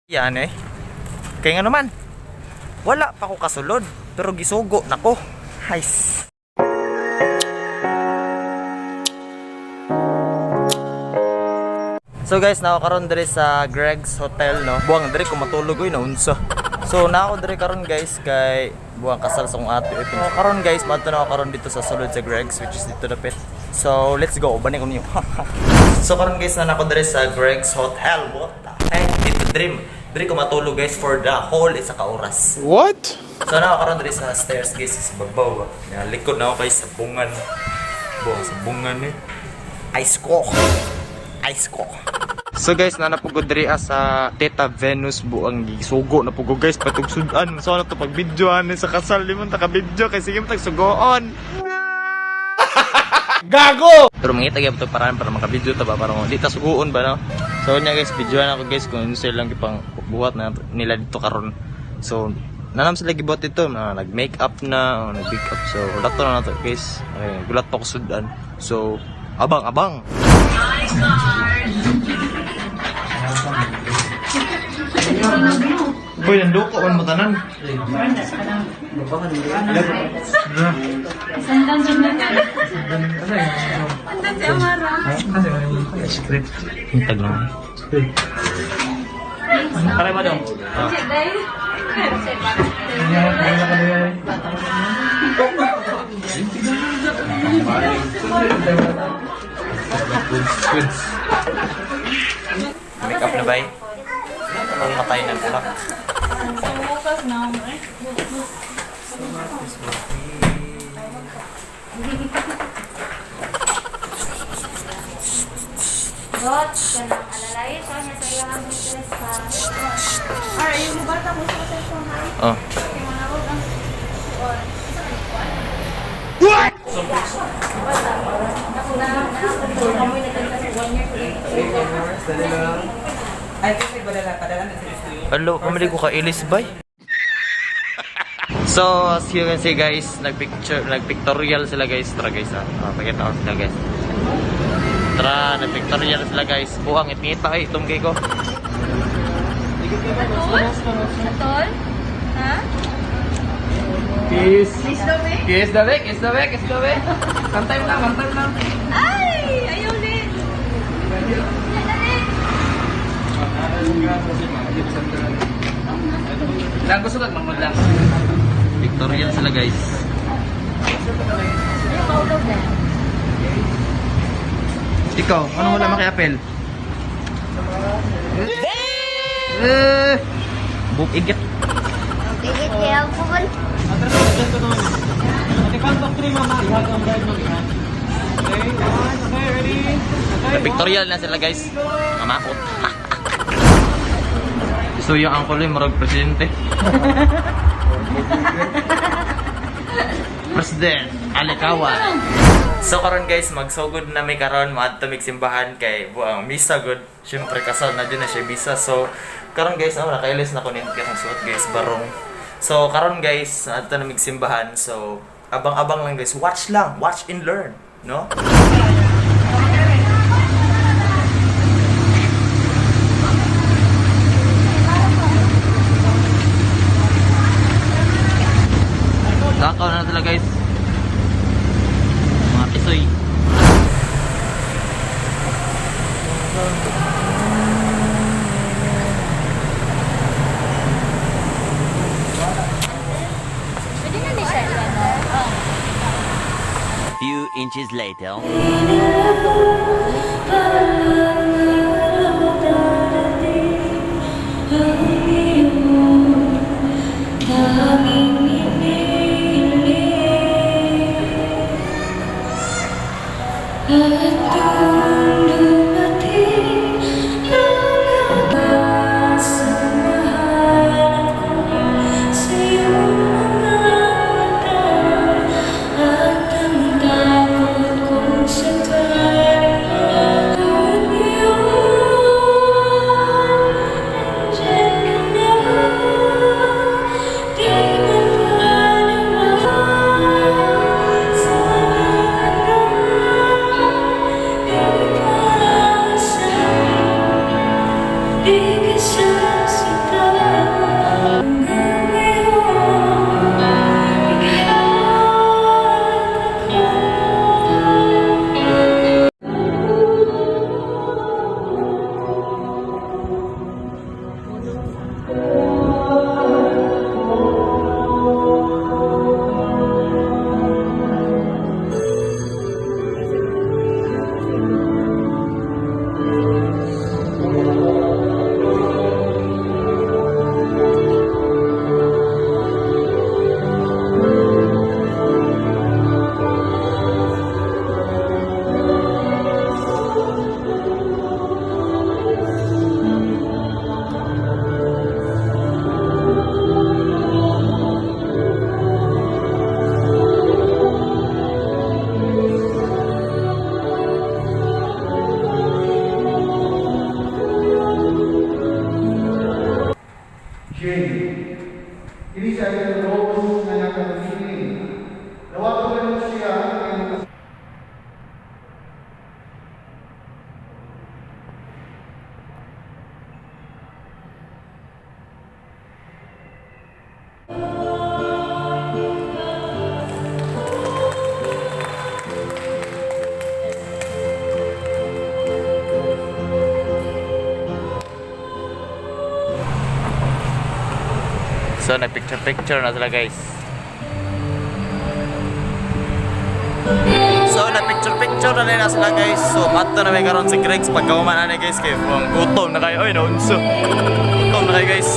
Yan eh. Kaya nga naman, wala pa ko kasulod, pero gisugo nako. Heis. So guys, nakakaroon diri sa Greg's Hotel, no. Buwang diri ko matulog oy naunsa. So nako diri karon guys kay buwang kasal sa kong ate. Ito karon guys, madto na karon dito sa sulod sa Greg's, which is dito dapit. So let's go, bani ko niyo. So karon guys na nako diri sa Greg's Hotel. What the heck? Dito dream. Diri ko matulog guys for the whole isa ka oras. What? So nakakaroon diri sa stairs guys sa babaw. Ya likod na ako kay sa bungan. Buwang sa bungan eh. Ice ko. Ice ko. So guys, nanapugod diri sa Teta Venus buang gisugo na pugod guys patug sudan. So ano to pag videoan sa kasal limon ta ka video kay sige tag sugoon. Gago! Pero mangita gyud to para maka-video ta ba para di ta sugoon ba no. So nya guys, videoan ako guys kung ano sila lang gipang buhat na nila dito karon. So nanam sila gibuhat dito na nag-makeup na, nag-make up. So wala to na to guys. Okay, gulat pa ko sudan. So abang. Boy, nanduko man mo tanan. Hintag lang. Kare ba dong? Make up na ba eh? Ang matay ng bulak. Bot, kanang alalay sa niya sa iyang mistress sa. Are you bata mo sa cellphone ha? Oh. What? Hello, pamili ko ka ilis bay. So, as you can see guys, nag-pictorial sila guys. Tara guys ha. Pakita ko sila guys. Tara, nag-pictorial sila guys. Buang itngita ay itong gay ko. Tol? Ha? Kiss the back. Kantay mo lang. Ay! Ayaw ulit! Lang gusto ka mangod lang. Pictorial sila guys. Ikaw, ano wala makiapel? Buk igit. Tigit kaya po ba? Pictorial na sila guys. Mamakot. So yung uncle yung marag presidente. President Alikawa. So karon guys, magsugod na may karon maadto mig simbahan kay buang misa good. Syempre kasal na dyan na siya misa. So karon guys, nakailis na ko nin kay suot guys barong. So karon guys, ato na mig simbahan. So abang-abang lang guys, watch and learn, no? Takaw na talaga guys. Mga pisoy. Pwede na ni siya yan. Few inches later. Jangan Ini saya terus menanyakan begini. Lewat manusia yang So, na-picture na sila guys. So, na-picture na nila sila guys. So, mato na may karon si Gregs pagkauman na guys. Kaya gutom na kayo. Ay, naunso. Gutom na kayo guys.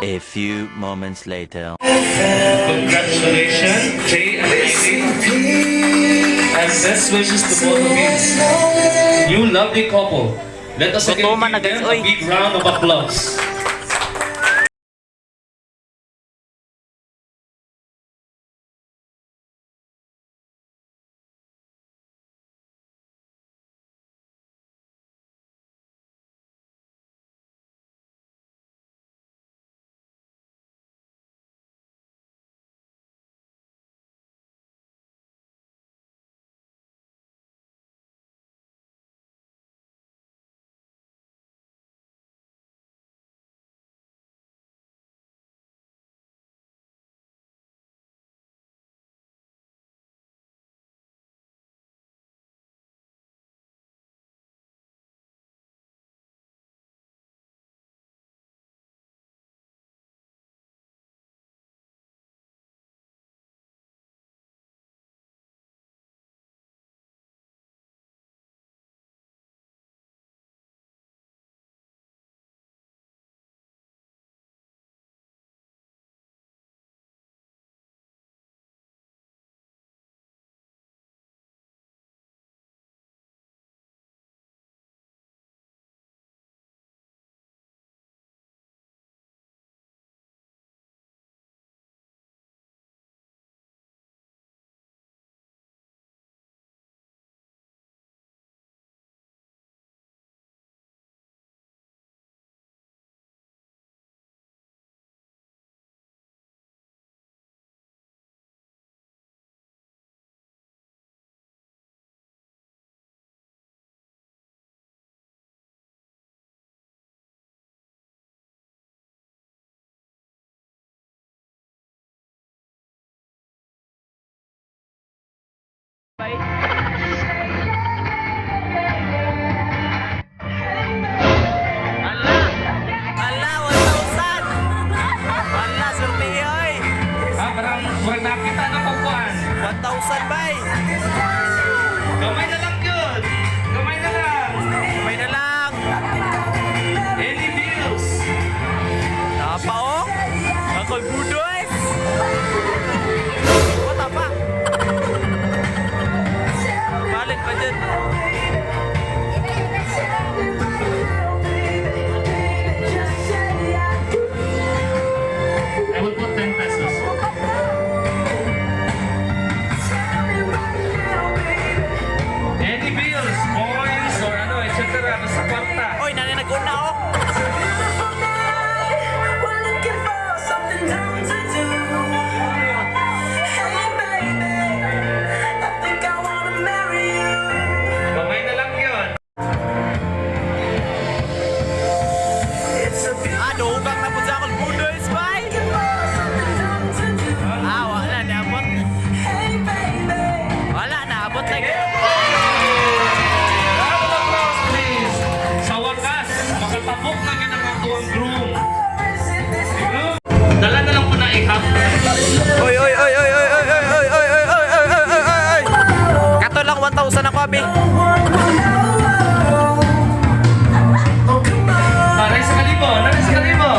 A few moments later. Congratulations, Jay and Amy. And best wishes to both of you. New lovely couple. Let us again Gutuman na, give guys. them a Oy. big round of applause. Ala, 1,000! Ala, surti oy! Parang nakita na pagkuhan. 1,000 bay! Gamay na lang yun. Gamay na lang. May na lang! Any bills? Napa oh? Ako'y budoy! What apa? Balik pa dyan. I will put 10 pesos. Any bills, coins, or ano, etc. Basta kwarta. Oy, nani nag-una oh! Gamay na lang yun. Dugang na po sa akong budoy, bay! Wala, naabot. Wala, naabot lagi. Round of applause, please. Sa wakas, makatabok na yan ang ang groom. Dala na lang po na ikap. Oy, oy, oy, oy, oy, oy, oy, oy, oy, oy, oy, oy, oy, oy, oy! Kato lang 1,000 ako, abi. Naray sa kalibo, naray sa kalibo.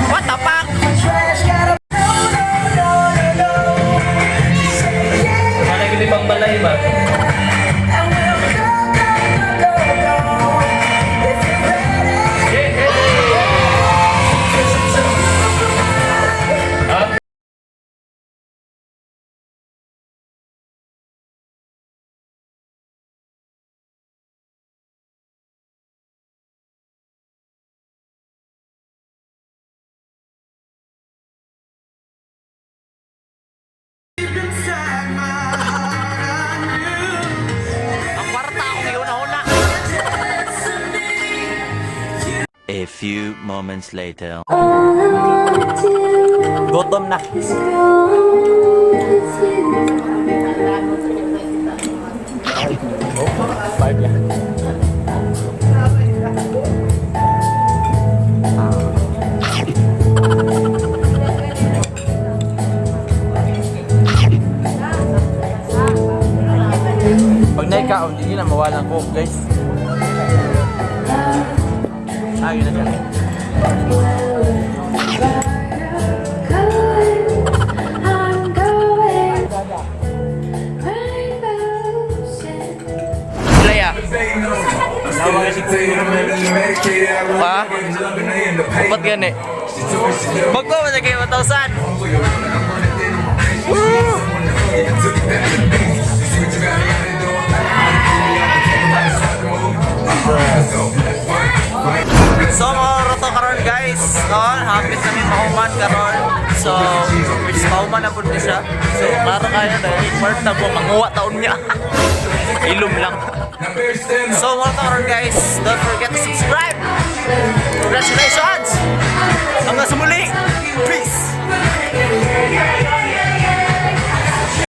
What the fuck? Malay gini pang balay ba? Yeah, yeah. Ang kwarta akong iuna-una. A few moments later. Gutom na. Pag naikaon, hindi na mawalan ko, guys. Ayun na siya. Playa. Pa? Ba't gani? Bagko ba na kayo 1,000? So mga roto karon guys, hapit namin mahuman karon. So which is mahuman na po din siya. So klaro kaya dahil part na po manguwa taon niya. Ilum lang. So mga roto karon guys, don't forget to subscribe.